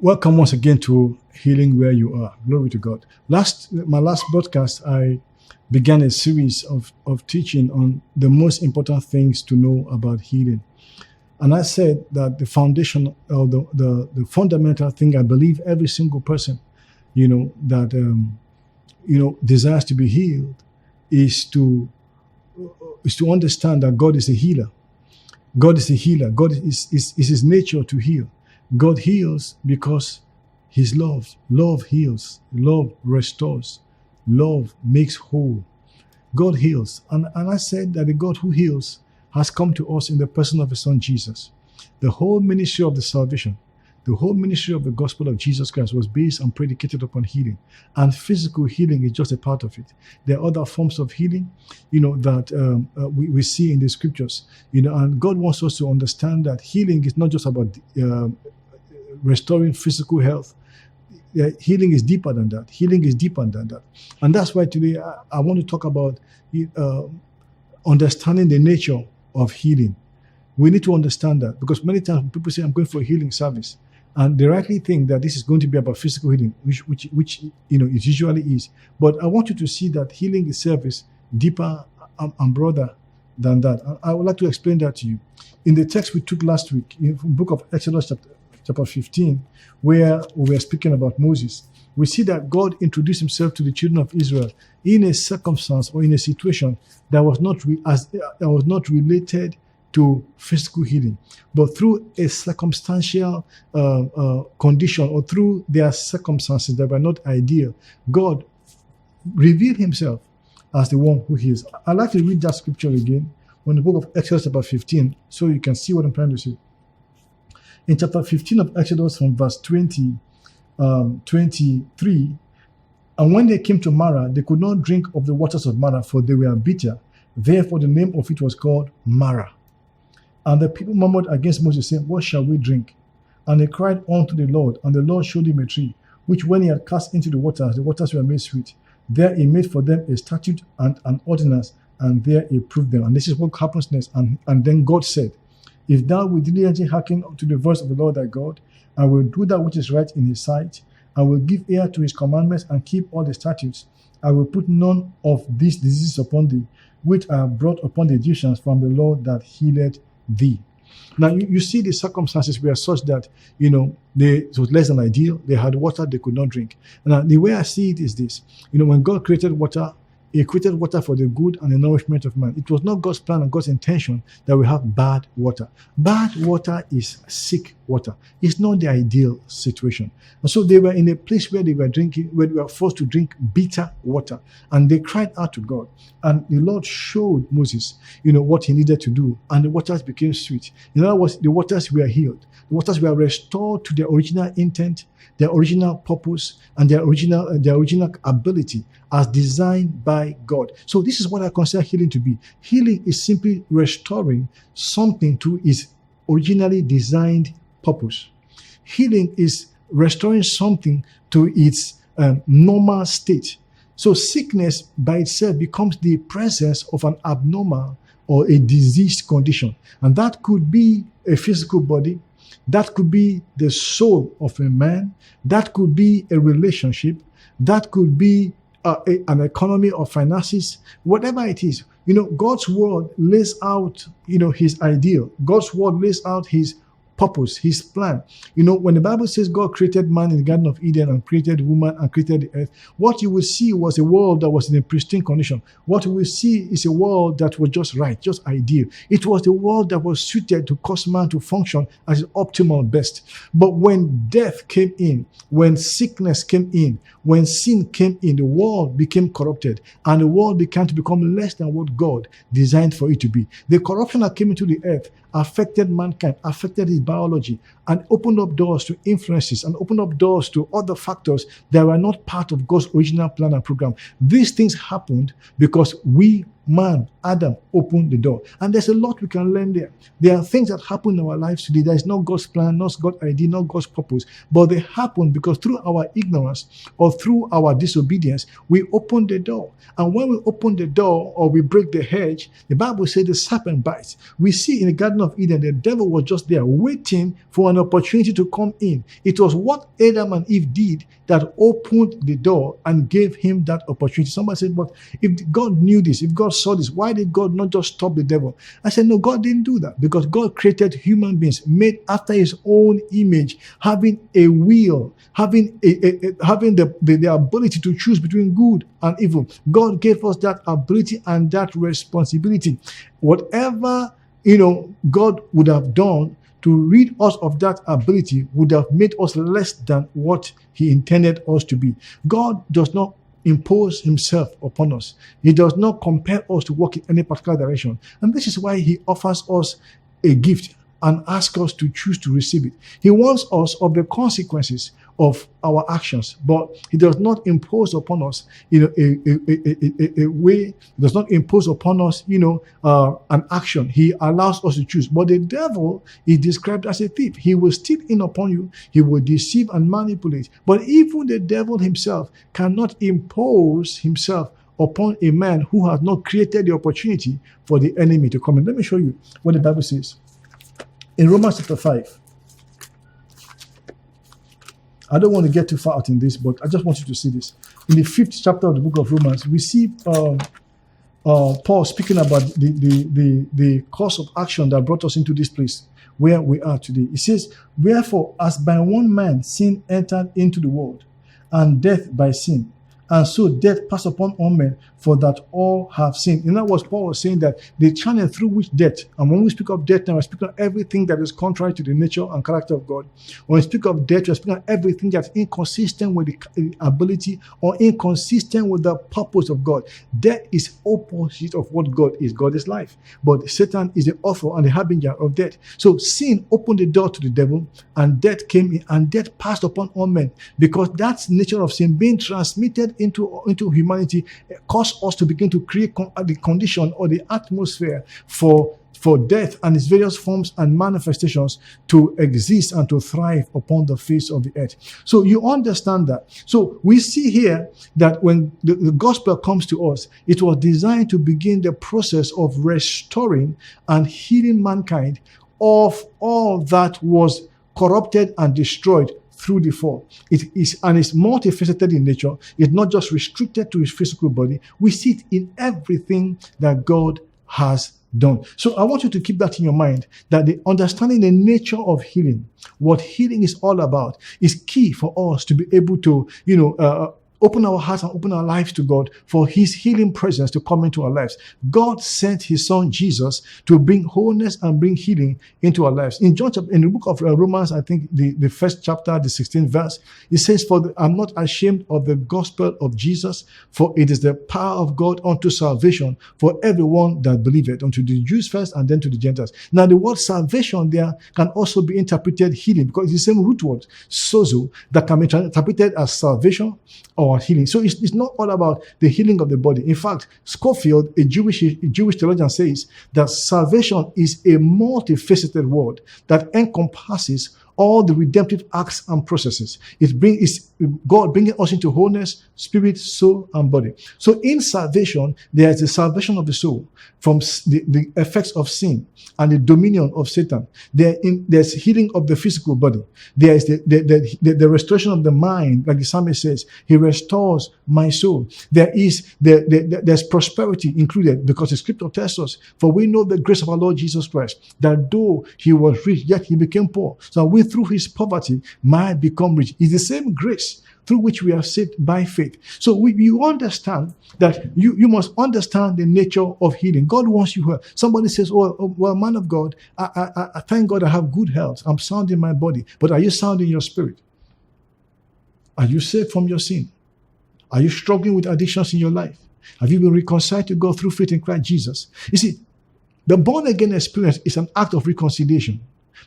Welcome once again to Healing Where You Are. Glory to God. My last broadcast, I began a series of teaching on the most important things to know about healing. And I said that the foundation or the fundamental thing I believe every single person, desires to be healed is to understand that God is a healer. God is a healer. God is his nature to heal. God heals because His love. Love heals. Love restores. Love makes whole. God heals. And I said that the God who heals has come to us in the person of His Son Jesus. The whole ministry of the salvation, the whole ministry of the gospel of Jesus Christ was based and predicated upon healing. And physical healing is just a part of it. There are other forms of healing, that we see in the scriptures. And God wants us to understand that healing is not just about restoring physical health. Healing is deeper than that. Healing is deeper than that. And that's why today I want to talk about understanding the nature of healing. We need to understand that, because many times people say, I'm going for a healing service, and they rightly think that this is going to be about physical healing, which it usually is. But I want you to see that healing itself is deeper and broader than that. I would like to explain that to you. In the text we took last week, in the book of Exodus chapter 15, where we were speaking about Moses, we see that God introduced Himself to the children of Israel in a circumstance or in a situation that was not related to physical healing, but through a circumstantial condition, or through their circumstances that were not ideal, God revealed Himself as the one who heals. I'd like to read that scripture again from the book of Exodus chapter 15, so you can see what I'm trying to say. In chapter 15 of Exodus, from verse 23, and when they came to Marah, they could not drink of the waters of Marah, for they were bitter. Therefore the name of it was called Marah. And the people murmured against Moses, saying, What shall we drink? And they cried unto the Lord, and the Lord showed him a tree, which when he had cast into the waters were made sweet. There he made for them a statute and an ordinance, and there he proved them. And this is what happens next. And then God said, If thou wilt diligently hearken to the voice of the Lord thy God, and will do that which is right in His sight, and will give ear to His commandments, and keep all the statutes, I will put none of these diseases upon thee, which I have brought upon the Egyptians from the Lord that healed thee. Now you see the circumstances were such that it was less than ideal. They had water they could not drink. And the way I see it is this: when God created water, He created water for the good and the nourishment of man. It was not God's plan and God's intention that we have bad water. Bad water is sick water. It's not the ideal situation. And so they were in a place where they were forced to drink bitter water. And they cried out to God. And the Lord showed Moses, what he needed to do. And the waters became sweet. In other words, the waters were healed. The waters were restored to their original intent, their original purpose, and their original ability as designed by God. So this is what I consider healing to be. Healing is simply restoring something to its originally designed purpose. Healing is restoring something to its normal state. So sickness by itself becomes the presence of an abnormal or a diseased condition. And that could be a physical body. That could be the soul of a man. That could be a relationship. That could be an economy or finances. Whatever it is, God's word lays out, His ideal. God's word lays out His purpose, His plan. When the Bible says God created man in the Garden of Eden and created woman and created the earth, what you will see was a world that was in a pristine condition. What you will see is a world that was just right, just ideal. It was the world that was suited to cause man to function at his optimal best. But when death came in, when sickness came in, when sin came in, the world became corrupted, and the world began to become less than what God designed for it to be. The corruption that came into the earth affected mankind, affected his biology, and opened up doors to influences and opened up doors to other factors that were not part of God's original plan and program. These things happened because we man, Adam, opened the door. And there's a lot we can learn there. There are things that happen in our lives today that is not God's plan, not God's idea, not God's purpose, but they happen because through our ignorance or through our disobedience, we open the door. And when we open the door or we break the hedge, the Bible says the serpent bites. We see in the Garden of Eden, the devil was just there waiting for an opportunity to come in. It was what Adam and Eve did that opened the door and gave him that opportunity. Somebody said, but if God knew this, if God saw this, why did God not just stop the devil? I said, no, God didn't do that because God created human beings made after his own image, having a will, having the ability to choose between good and evil. God gave us that ability and that responsibility. Whatever, God would have done to rid us of that ability would have made us less than what he intended us to be. God does not impose himself upon us. He does not compel us to walk in any particular direction. And this is why he offers us a gift and asks us to choose to receive it. He warns us of the consequences of our actions, but he does not impose upon us, a way. He does not impose upon us, an action. He allows us to choose. But the devil is described as a thief. He will steal in upon you. He will deceive and manipulate. But even the devil himself cannot impose himself upon a man who has not created the opportunity for the enemy to come in. Let me show you what the Bible says. In Romans chapter 5, I don't want to get too far out in this, but I just want you to see this. In the 5th chapter of the book of Romans, we see Paul speaking about the course of action that brought us into this place where we are today. He says, wherefore, as by one man sin entered into the world, and death by sin, and so death passed upon all men, for that all have sinned. In other words, Paul was saying that the channel through which death, and when we speak of death now, we speak of everything that is contrary to the nature and character of God. When we speak of death, we speak of everything that's inconsistent with the ability or inconsistent with the purpose of God. Death is opposite of what God is. God is life. But Satan is the author and the harbinger of death. So sin opened the door to the devil, and death came in, and death passed upon all men, because that's the nature of sin being transmitted into humanity caused us to begin to create the condition or the atmosphere for death and its various forms and manifestations to exist and to thrive upon the face of the earth. So you understand that. So we see here that when the gospel comes to us, it was designed to begin the process of restoring and healing mankind of all that was corrupted and destroyed through the fall. It is, and it's multifaceted in nature. It's not just restricted to his physical body. We see it in everything that God has done. So I want you to keep that in your mind, that the understanding the nature of healing, what healing is all about, is key for us to be able to, open our hearts and open our lives to God for his healing presence to come into our lives. God sent his son Jesus to bring wholeness and bring healing into our lives. In the book of Romans, I think the first chapter, the 16th verse, it says, I'm not ashamed of the gospel of Jesus, for it is the power of God unto salvation for everyone that believeth, unto the Jews first and then to the Gentiles. Now the word salvation there can also be interpreted healing, because it's the same root word, sozo, that can be interpreted as salvation or healing. So it's not all about the healing of the body. In fact, Scofield, a Jewish theologian, says that salvation is a multifaceted word that encompasses all the redemptive acts and processes. It's God bringing us into wholeness, spirit, soul, and body. So in salvation, there is the salvation of the soul from the effects of sin and the dominion of Satan. There's healing of the physical body. There is the restoration of the mind, like the psalmist says, he restores my soul. There's prosperity included, because the scripture tells us, for we know the grace of our Lord Jesus Christ, that though he was rich, yet he became poor. So we through his poverty might become rich. It's the same grace through which we are saved by faith. So you understand that you must understand the nature of healing. God wants you here. Somebody says, well, man of God, I thank God I have good health. I'm sound in my body. But are you sound in your spirit? Are you saved from your sin? Are you struggling with addictions in your life? Have you been reconciled to God through faith in Christ Jesus? You see, the born-again experience is an act of reconciliation.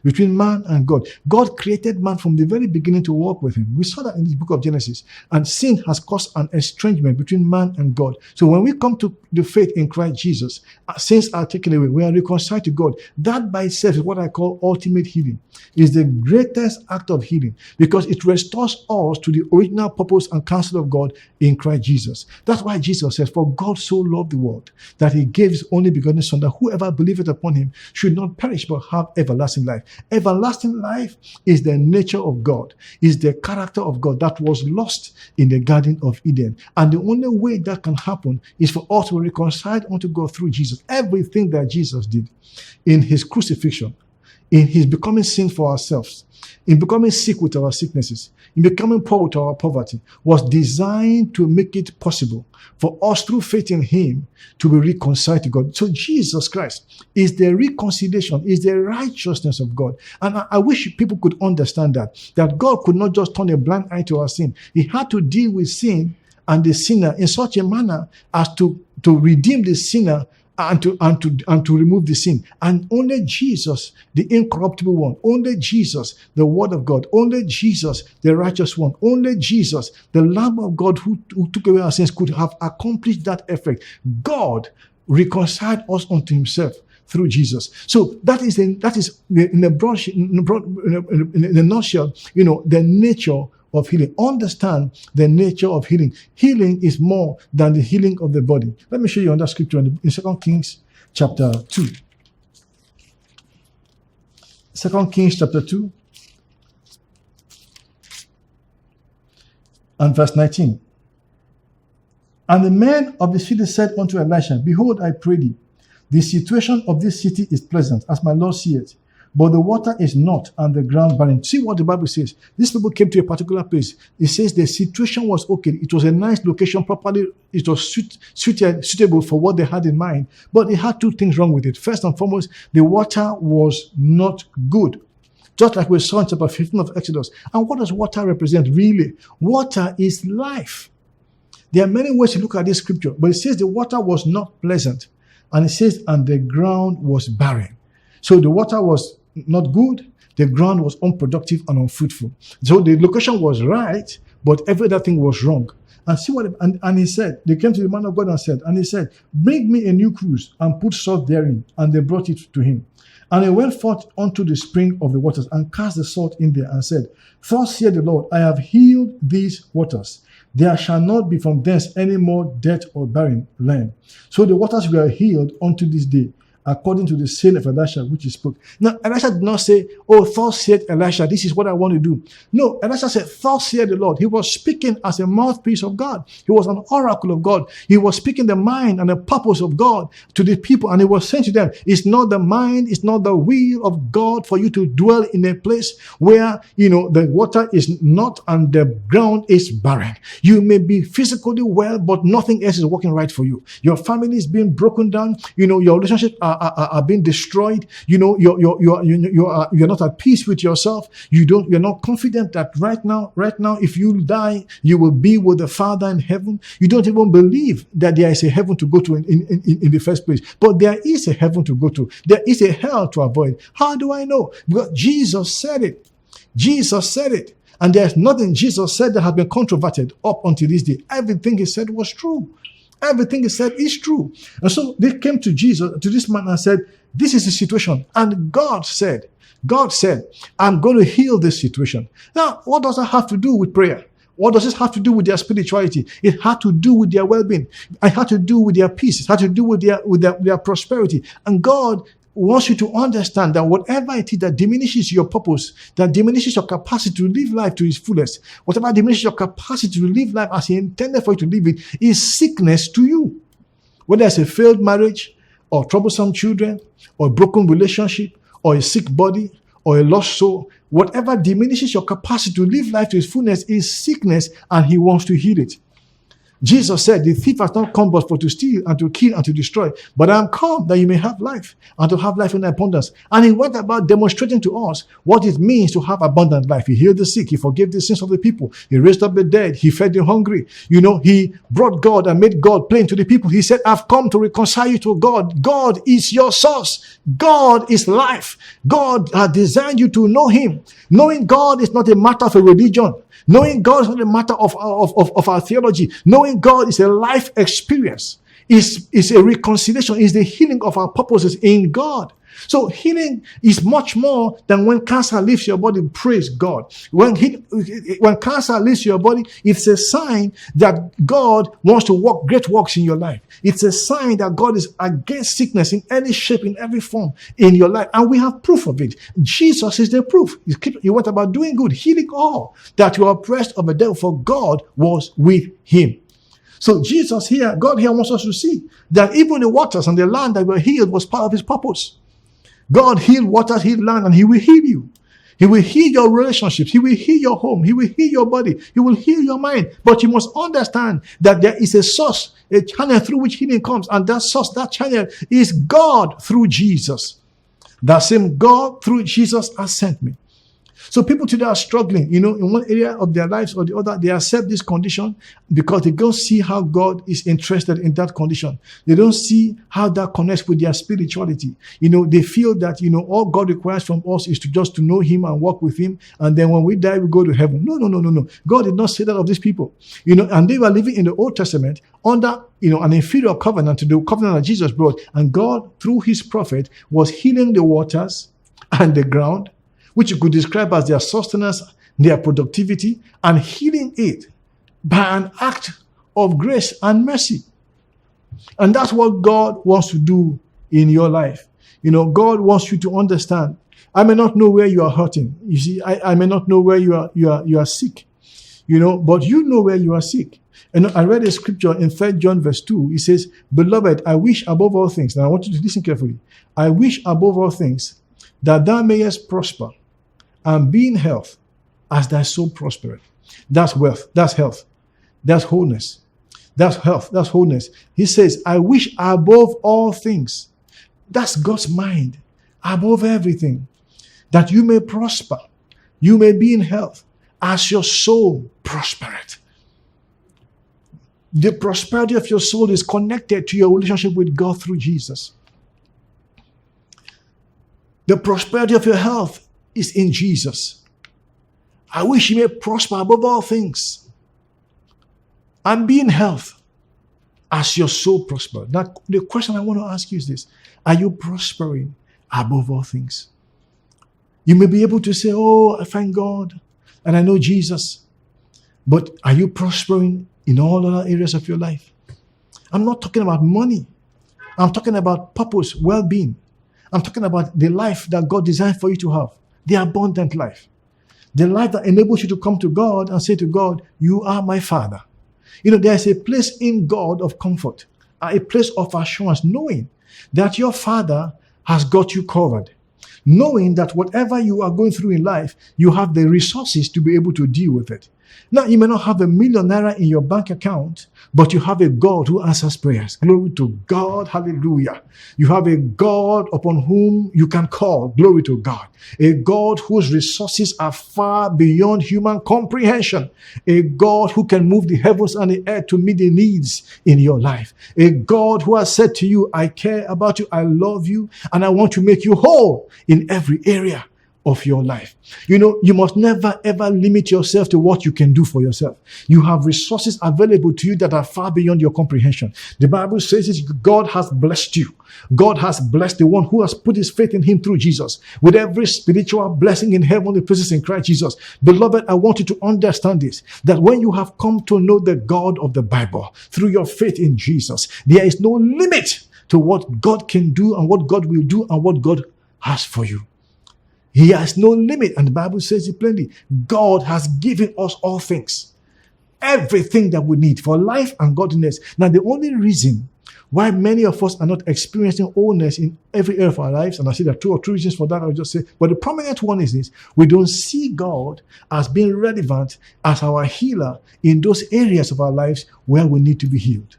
between man and God. God created man from the very beginning to walk with him. We saw that in the book of Genesis. And sin has caused an estrangement between man and God. So when we come to the faith in Christ Jesus, our sins are taken away. We are reconciled to God. That by itself is what I call ultimate healing. It's the greatest act of healing because it restores us to the original purpose and counsel of God in Christ Jesus. That's why Jesus says, for God so loved the world that he gave his only begotten Son, that whoever believeth upon him should not perish but have everlasting life. Everlasting life is the nature of God, is the character of God that was lost in the Garden of Eden. And the only way that can happen is for us to reconcile unto God through Jesus. Everything that Jesus did in his crucifixion, in his becoming sin for ourselves, in becoming sick with our sicknesses, in becoming poor with our poverty, was designed to make it possible for us through faith in him to be reconciled to God. So Jesus Christ is the reconciliation, is the righteousness of God. And I wish people could understand that God could not just turn a blind eye to our sin. He had to deal with sin and the sinner in such a manner as to redeem the sinner and to remove the sin. And only Jesus, the incorruptible one, only Jesus, the Word of God, only Jesus, the righteous one, only Jesus, the Lamb of God who took away our sins, could have accomplished that effect. God reconciled us unto himself through Jesus. So that is in a nutshell, the nature of healing. Understand the nature of healing. Healing is more than the healing of the body. Let me show you on that scripture in 2 Kings chapter 2. 2 Kings chapter 2 and verse 19. And the men of the city said unto Elisha, behold, I pray thee, the situation of this city is pleasant, as my Lord seeth, but the water is not, and the ground barren. See what the Bible says. These people came to a particular place. It says the situation was okay. It was a nice location, properly. It was suitable for what they had in mind. But it had two things wrong with it. First and foremost, the water was not good. Just like we saw in chapter 15 of Exodus. And what does water represent really? Water is life. There are many ways to look at this scripture, but it says the water was not pleasant. And it says, and the ground was barren. So the water was not good, the ground was unproductive and unfruitful. So the location was right, but every other thing was wrong. And see what, and he said, they came to the man of God and he said, bring me a new cruse and put salt therein. And they brought it to him. And he went forth unto the spring of the waters and cast the salt in there and said, thus saith the Lord, I have healed these waters. There shall not be from thence any more death or barren land. So the waters were healed unto this day, according to the saying of Elisha, which he spoke. Now, Elisha did not say, oh, thus said Elisha, this is what I want to do. No, Elisha said, thus said the Lord. He was speaking as a mouthpiece of God. He was an oracle of God. He was speaking the mind and the purpose of God to the people. And he was saying to them, it's not the mind, it's not the will of God for you to dwell in a place where, the water is not and the ground is barren. You may be physically well, but nothing else is working right for you. Your family is being broken down. Your relationships are being destroyed. You're not at peace with yourself. You're not confident that right now, if you die, you will be with the Father in heaven. You don't even believe that there is a heaven to go to in the first place. But there is a heaven to go to. There is a hell to avoid. How do I know? Because Jesus said it. Jesus said it. And there's nothing Jesus said that has been controverted up until this day. Everything he said was true. Everything he said is true. And so they came to Jesus, to this man, and said, this is the situation. And God said, I'm going to heal this situation. Now, what does that have to do with prayer? What does this have to do with their spirituality? It had to do with their well-being. It had to do with their peace. It had to do with their prosperity. And God wants you to understand that whatever it is that diminishes your purpose, that diminishes your capacity to live life to its fullest, whatever diminishes your capacity to live life as he intended for you to live it, is sickness to you. Whether it's a failed marriage, or troublesome children, or a broken relationship, or a sick body, or a lost soul, whatever diminishes your capacity to live life to its fullness is sickness, and he wants to heal it. Jesus said, the thief has not come but for to steal and to kill and to destroy. But I am come that you may have life and to have life in abundance. And he went about demonstrating to us what it means to have abundant life. He healed the sick. He forgave the sins of the people. He raised up the dead. He fed the hungry. He brought God and made God plain to the people. He said, I've come to reconcile you to God. God is your source. God is life. God has designed you to know him. Knowing God is not a matter of a religion. Knowing God is not a matter of our theology. Knowing God is a life experience. Is a reconciliation. Is the healing of our purposes in God. So healing is much more than when cancer leaves your body. Praise God. When cancer leaves your body, it's a sign that God wants to work great works in your life. It's a sign that God is against sickness in any shape, in every form in your life. And we have proof of it. Jesus is the proof. He went about doing good, healing all that were oppressed of the devil, for God was with him. So God here wants us to see that even the waters and the land that were healed was part of his purpose. God healed waters, healed land, and he will heal you. He will heal your relationships. He will heal your home. He will heal your body. He will heal your mind. But you must understand that there is a source, a channel through which healing comes. And that source, that channel is God through Jesus. That same God through Jesus has sent me. So people today are struggling, in one area of their lives or the other. They accept this condition because they don't see how God is interested in that condition. They don't see how that connects with their spirituality. They feel that, all God requires from us is to know him and walk with him. And then when we die, we go to heaven. No. God did not say that of these people. And they were living in the Old Testament under, an inferior covenant to the covenant that Jesus brought. And God, through his prophet, was healing the waters and the ground, which you could describe as their sustenance, their productivity, and healing it by an act of grace and mercy. And that's what God wants to do in your life. God wants you to understand. I may not know where you are hurting. You see, I may not know where you are sick. But you know where you are sick. And I read a scripture in 3 John verse 2. It says, Beloved, I wish above all things. Now I want you to listen carefully. I wish above all things that thou mayest prosper and be in health as thy soul prospereth. That's wealth. That's health. That's wholeness. That's health. That's wholeness. He says, I wish above all things. That's God's mind. Above everything. That you may prosper. You may be in health as your soul prospereth. The prosperity of your soul is connected to your relationship with God through Jesus. The prosperity of your health is in Jesus. I wish you may prosper above all things and be in health as your soul prospers. Now, the question I want to ask you is this. Are you prospering above all things? You may be able to say, I thank God and I know Jesus. But are you prospering in all other areas of your life? I'm not talking about money. I'm talking about purpose, well-being. I'm talking about the life that God designed for you to have. The abundant life. The life that enables you to come to God and say to God, you are my Father. There's a place in God of comfort, a place of assurance, knowing that your Father has got you covered. Knowing that whatever you are going through in life, you have the resources to be able to deal with it. Now, you may not have $1 million in your bank account, but you have a God who answers prayers. Glory to God. Hallelujah. You have a God upon whom you can call. Glory to God. A God whose resources are far beyond human comprehension. A God who can move the heavens and the earth to meet the needs in your life. A God who has said to you, I care about you, I love you, and I want to make you whole in every area of your life. You must never ever limit yourself to what you can do for yourself. You have resources available to you that are far beyond your comprehension. The Bible says God has blessed you. God has blessed the one who has put his faith in him through Jesus with every spiritual blessing in heavenly places in Christ Jesus. Beloved, I want you to understand this, that when you have come to know the God of the Bible through your faith in Jesus, there is no limit to what God can do and what God will do and what God has for you. He has no limit. And the Bible says it plainly. God has given us all things. Everything that we need for life and godliness. Now, the only reason Why many of us are not experiencing wholeness in every area of our lives, and I see there are two or three reasons for that, I'll just say, but the prominent one is this: we don't see God as being relevant as our healer in those areas of our lives where we need to be healed.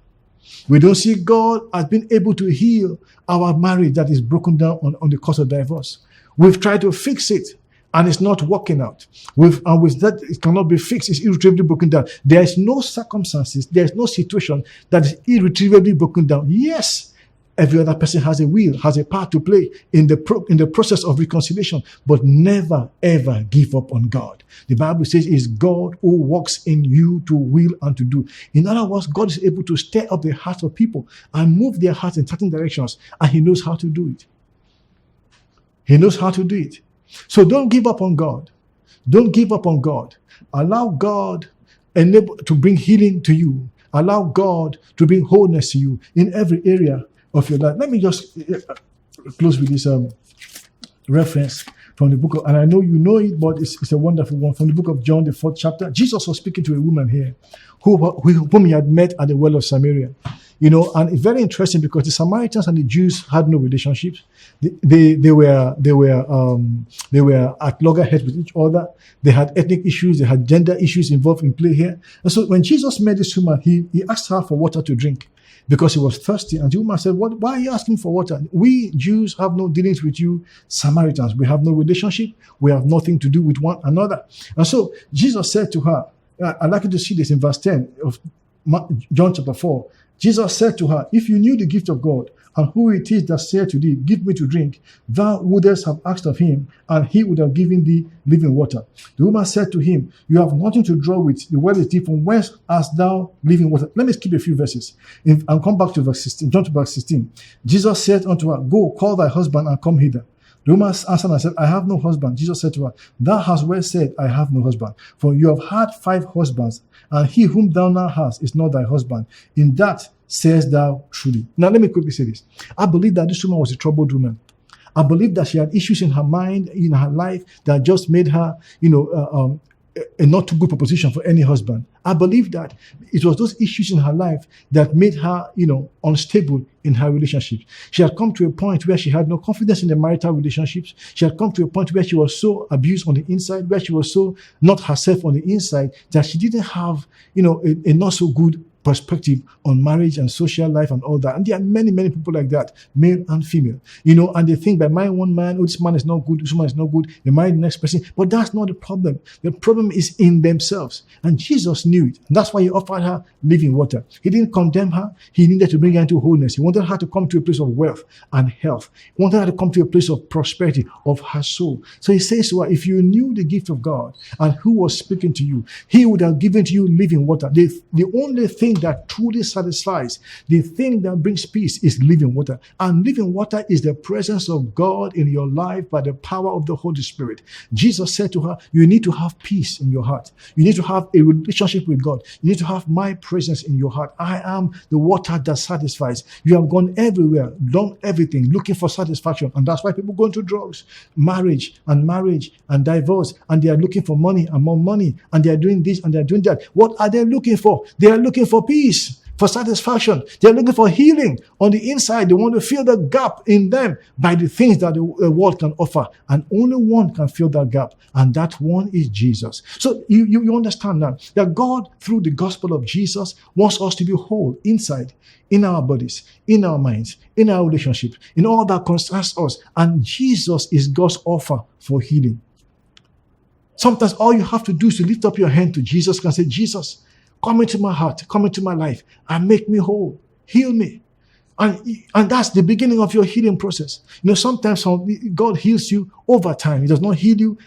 We don't see God as being able to heal our marriage that is broken down on the cause of divorce. We've tried to fix it, and it's not working out. With that, it cannot be fixed. It's irretrievably broken down. There is no circumstances, there is no situation that is irretrievably broken down. Yes, every other person has a will, has a part to play in the process of reconciliation, but never ever give up on God. The Bible says it's God who works in you to will and to do. In other words, God is able to stir up the hearts of people and move their hearts in certain directions, and He knows how to do it. He knows how to do it. So don't give up on God. Don't give up on God. Allow God to bring healing to you. Allow God to bring wholeness to you in every area of your life. Let me just close with this reference from the book of, and I know you know it, but it's a wonderful one, from the book of John, the 4th chapter. Jesus was speaking to a woman here whom he had met at the well of Samaria. And it's very interesting because the Samaritans and the Jews had no relationships. They were at loggerheads with each other. They had ethnic issues. They had gender issues involved in play here. And so when Jesus met this woman, he asked her for water to drink because he was thirsty. And the woman said, why are you asking for water? We Jews have no dealings with you Samaritans. We have no relationship. We have nothing to do with one another. And so Jesus said to her, I'd like you to see this in verse 10 of John chapter 4. Jesus said to her, if you knew the gift of God and who it is that said to thee, give me to drink, thou wouldest have asked of him, and he would have given thee living water. The woman said to him, you have nothing to draw with. The well is deep. From whence hast thou living water? Let me skip a few verses and come back to verse 16. John to verse 16. Jesus said unto her, go, call thy husband and come hither. The woman answered and said, I have no husband. Jesus said to her, thou hast well said, I have no husband. For you have had 5 husbands, and he whom thou now hast is not thy husband. In that sayest thou truly. Now let me quickly say this. I believe that this woman was a troubled woman. I believe that she had issues in her mind, in her life, that just made her, a not too good proposition for any husband. I believe that it was those issues in her life that made her, unstable in her relationships. She had come to a point where she had no confidence in the marital relationships. She had come to a point where she was so abused on the inside, where she was so not herself on the inside, that she didn't have, a not so good perspective on marriage and social life and all that. And there are many, many people like that, male and female, and they think by marrying one man, this man is not good, this woman is not good, they marry the next person. But that's not the problem. The problem is in themselves. And Jesus knew it. And that's why he offered her living water. He didn't condemn her. He needed to bring her into wholeness. He wanted her to come to a place of wealth and health. He wanted her to come to a place of prosperity of her soul. So he says to her, if you knew the gift of God and who was speaking to you, he would have given to you living water. The only thing that truly satisfies, the thing that brings peace, is living water. And living water is the presence of God in your life by the power of the Holy Spirit. Jesus said to her, you need to have peace in your heart. You need to have a relationship with God. You need to have my presence in your heart. I am the water that satisfies. You have gone everywhere, done everything, looking for satisfaction. And that's why people go into drugs, marriage and divorce. And they are looking for money and more money. And they are doing this and they are doing that. What are they looking for? They are looking for peace, for satisfaction. They're looking for healing on the inside. They want to fill the gap in them by the things that the world can offer. And only one can fill that gap. And that one is Jesus. So you understand now that God, through the gospel of Jesus, wants us to be whole inside, in our bodies, in our minds, in our relationships, in all that concerns us. And Jesus is God's offer for healing. Sometimes all you have to do is to lift up your hand to Jesus and say, Jesus, come into my heart, come into my life, and make me whole. Heal me. And that's the beginning of your healing process. Sometimes God heals you over time. He does not heal you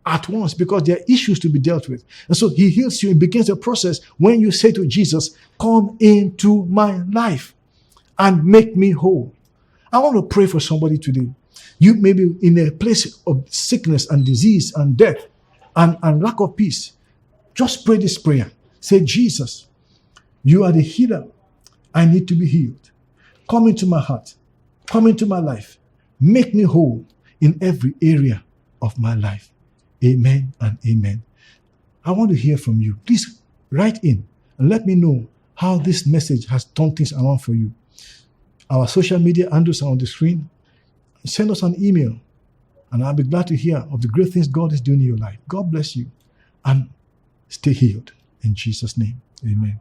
at once because there are issues to be dealt with. And so he heals you. It begins a process when you say to Jesus, come into my life and make me whole. I want to pray for somebody today. You may be in a place of sickness and disease and death and lack of peace. Just pray this prayer. Say, Jesus, you are the healer. I need to be healed. Come into my heart. Come into my life. Make me whole in every area of my life. Amen and amen. I want to hear from you. Please write in and let me know how this message has turned things around for you. Our social media handles are on the screen. Send us an email, and I'll be glad to hear of the great things God is doing in your life. God bless you, and stay healed. In Jesus' name, amen.